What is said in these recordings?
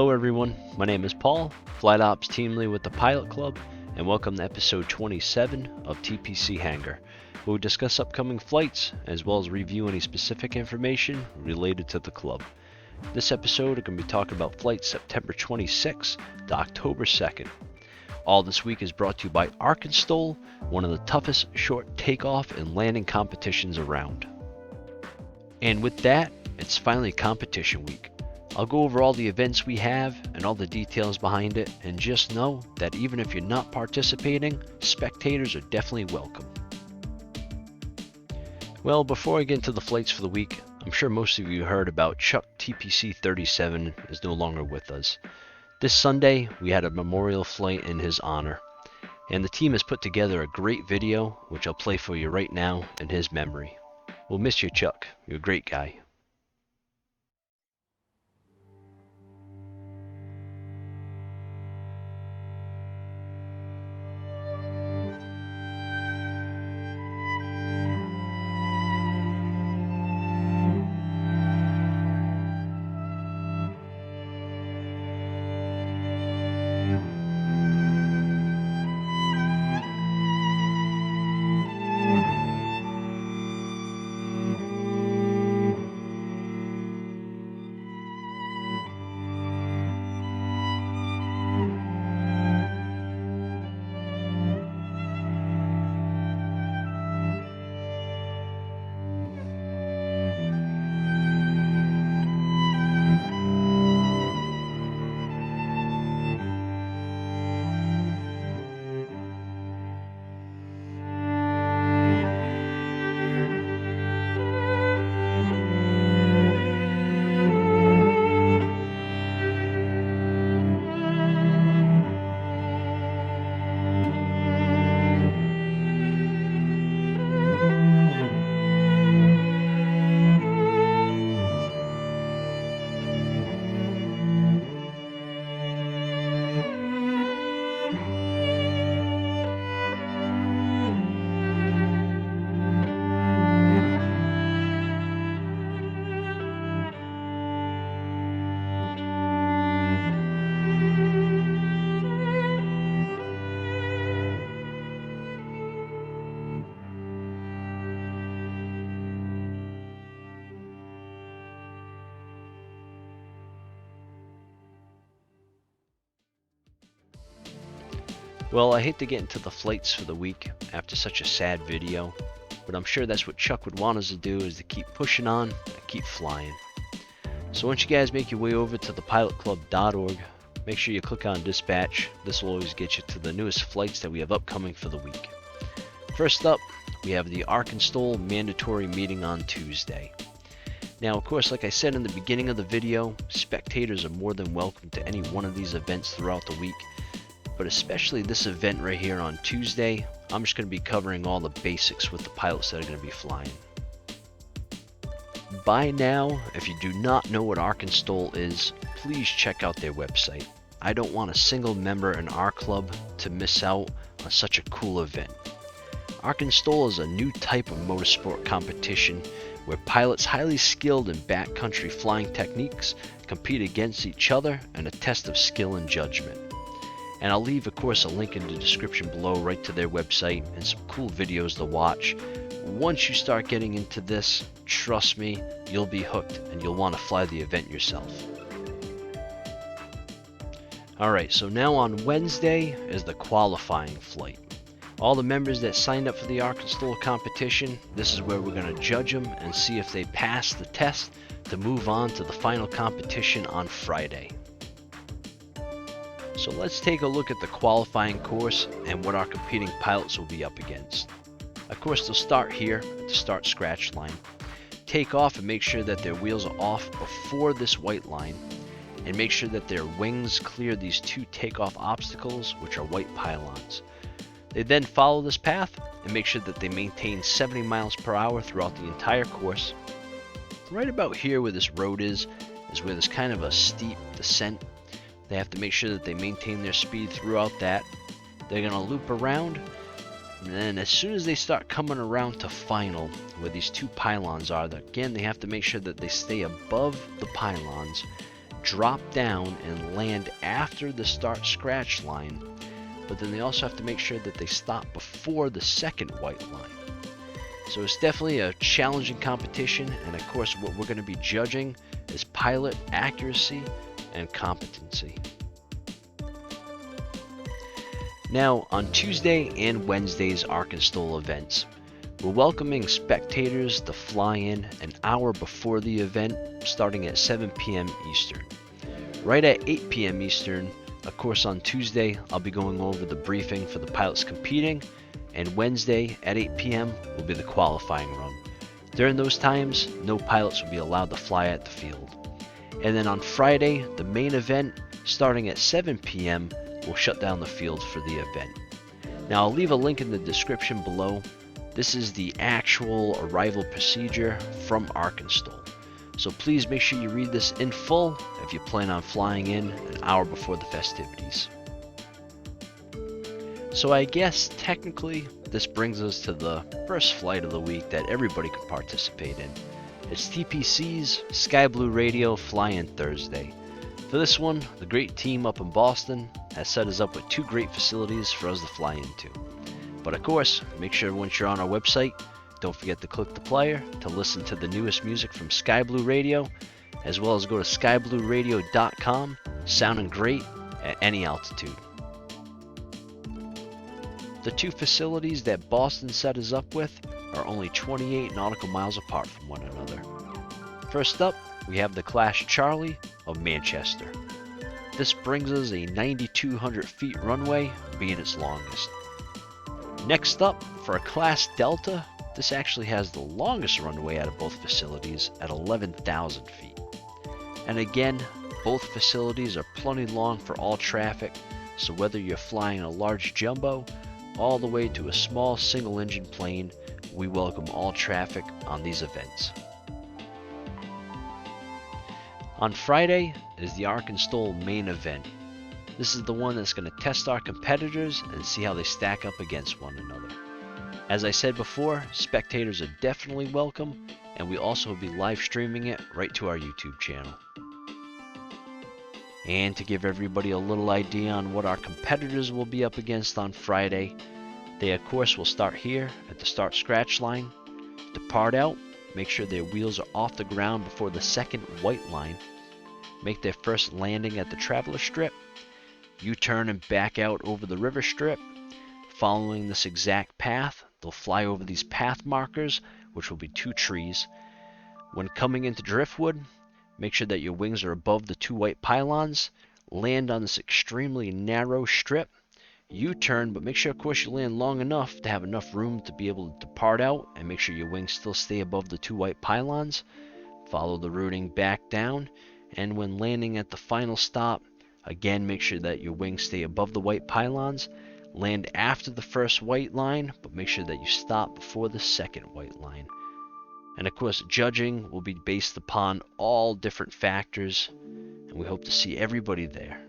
Hello everyone, my name is Paul, Flight Ops Team Lead with the Pilot Club, and welcome to episode 27 of TPC Hangar, where we discuss upcoming flights as well as review any specific information related to the club. This episode we're going to be talking about flights September 26th to October 2nd. All this week is brought to you by ArkanSTOL, one of the toughest short takeoff and landing competitions around. And with that, it's finally competition week. I'll go over all the events we have and all the details behind it, and just know that even if you're not participating, spectators are definitely welcome. Well, before I get into the flights for the week, I'm sure most of you heard about Chuck TPC 37 is no longer with us. This Sunday, we had a memorial flight in his honor, and the team has put together a great video, which I'll play for you right now in his memory. We'll miss you, Chuck. You're a great guy. Well, I hate to get into the flights for the week after such a sad video, but I'm sure that's what Chuck would want us to do, is to keep pushing on and keep flying. So once you guys make your way over to thepilotclub.org, make sure you click on dispatch. This will always get you to the newest flights that we have upcoming for the week. First up, we have the ArkanSTOL mandatory meeting on Tuesday. Now, of course, like I said in the beginning of the video, spectators are more than welcome to any one of these events throughout the week. But especially this event right here on Tuesday, I'm just going to be covering all the basics with the pilots that are going to be flying. By now, if you do not know what ArkanSTOL is, please check out their website. I don't want a single member in our club to miss out on such a cool event. ArkanSTOL is a new type of motorsport competition where pilots highly skilled in backcountry flying techniques compete against each other in a test of skill and judgment. And I'll leave, of course, a link in the description below right to their website and some cool videos to watch. Once you start getting into this, trust me, you'll be hooked and you'll want to fly the event yourself. Alright, so now on Wednesday is the qualifying flight. All the members that signed up for the ArkanSTOL competition, this is where we're going to judge them and see if they pass the test to move on to the final competition on Friday. So let's take a look at the qualifying course and what our competing pilots will be up against. Of course, they'll start here at the start scratch line, take off and make sure that their wheels are off before this white line, and make sure that their wings clear these two takeoff obstacles, which are white pylons. They then follow this path and make sure that they maintain 70 miles per hour throughout the entire course. Right about here where this road is where there's kind of a steep descent. They have to make sure that they maintain their speed throughout that. They're going to loop around, and then as soon as they start coming around to final, where these two pylons are, again they have to make sure that they stay above the pylons. drop down and land after the start scratch line, but then they also have to make sure that they stop before the second white line. So it's definitely a challenging competition, and of course what we're going to be judging is pilot accuracy and competency. Now, on Tuesday and Wednesday's ArkanSTOL events, we're welcoming spectators to fly in an hour before the event, starting at 7 p.m. Eastern. Right at 8 p.m. Eastern, of course on Tuesday, I'll be going over the briefing for the pilots competing, and Wednesday at 8 p.m. will be the qualifying run. During those times, no pilots will be allowed to fly at the field. And then on Friday, the main event, starting at 7 p.m., will shut down the field for the event. Now I'll leave a link in the description below. This is the actual arrival procedure from ArkanSTOL. So please make sure you read this in full if you plan on flying in an hour before the festivities. So I guess technically this brings us to the first flight of the week that everybody can participate in. It's TPC's Sky Blue Radio Fly-In Thursday. For this one, the great team up in Boston has set us up with 2 great facilities for us to fly into. But of course, make sure once you're on our website, don't forget to click the player to listen to the newest music from Sky Blue Radio, as well as go to skyblueradio.com, sounding great at any altitude. The 2 facilities that Boston set us up with are only 28 nautical miles apart from one another. First up, we have the Class Charlie of Manchester. This brings us a 9,200 feet runway, being its longest. Next up, for a Class Delta, this actually has the longest runway out of both facilities at 11,000 feet. And again, both facilities are plenty long for all traffic, so whether you're flying a large jumbo all the way to a small single-engine plane, we welcome all traffic on these events. On Friday is the ArkanSTOL main event. This is the one that's going to test our competitors and see how they stack up against one another. As I said before, spectators are definitely welcome, and we also will be live streaming it right to our YouTube channel. And to give everybody a little idea on what our competitors will be up against on Friday, they of course will start here at the start scratch line, depart out, make sure their wheels are off the ground before the second white line, make their first landing at the traveler strip, U-turn and back out over the river strip. Following this exact path, they'll fly over these path markers, which will be 2 trees. When coming into driftwood, make sure that your wings are above the 2 white pylons, land on this extremely narrow strip, U-turn, but make sure of course you land long enough to have enough room to be able to depart out, and make sure your wings still stay above the 2 white pylons. Follow the routing back down, and when landing at the final stop, again make sure that your wings stay above the white pylons. Land after the first white line, but make sure that you stop before the second white line. And of course, judging will be based upon all different factors, and we hope to see everybody there.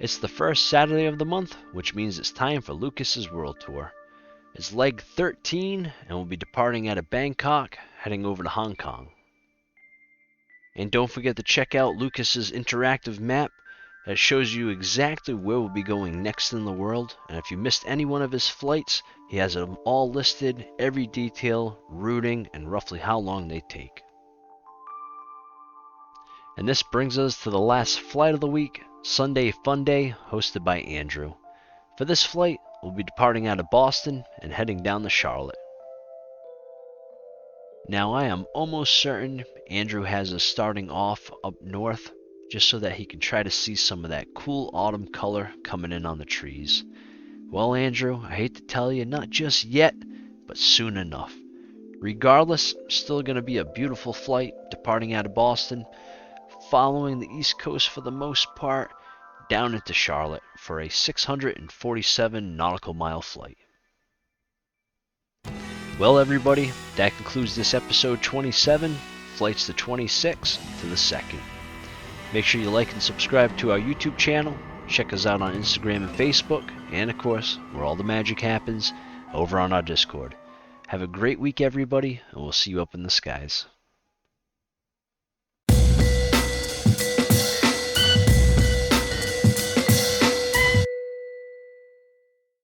It's the first Saturday of the month, which means it's time for Lucas's World Tour. It's leg 13, and we'll be departing out of Bangkok, heading over to Hong Kong. And don't forget to check out Lucas's interactive map that shows you exactly where we'll be going next in the world, and if you missed any one of his flights, he has them all listed, every detail, routing, and roughly how long they take. And this brings us to the last flight of the week, Sunday Fun Day, hosted by Andrew. For this flight, we'll be departing out of Boston and heading down to Charlotte. Now I am almost certain Andrew has us starting off up north, just so that he can try to see some of that cool autumn color coming in on the trees. Well, Andrew, I hate to tell you, not just yet, but soon enough. Regardless, still going to be a beautiful flight departing out of Boston, following the East Coast for the most part, down into Charlotte for a 647 nautical mile flight. Well, everybody, that concludes this episode 27, flights to 26 to the 2nd. Make sure you like and subscribe to our YouTube channel. Check us out on Instagram and Facebook. And of course, where all the magic happens, over on our Discord. Have a great week, everybody, and we'll see you up in the skies.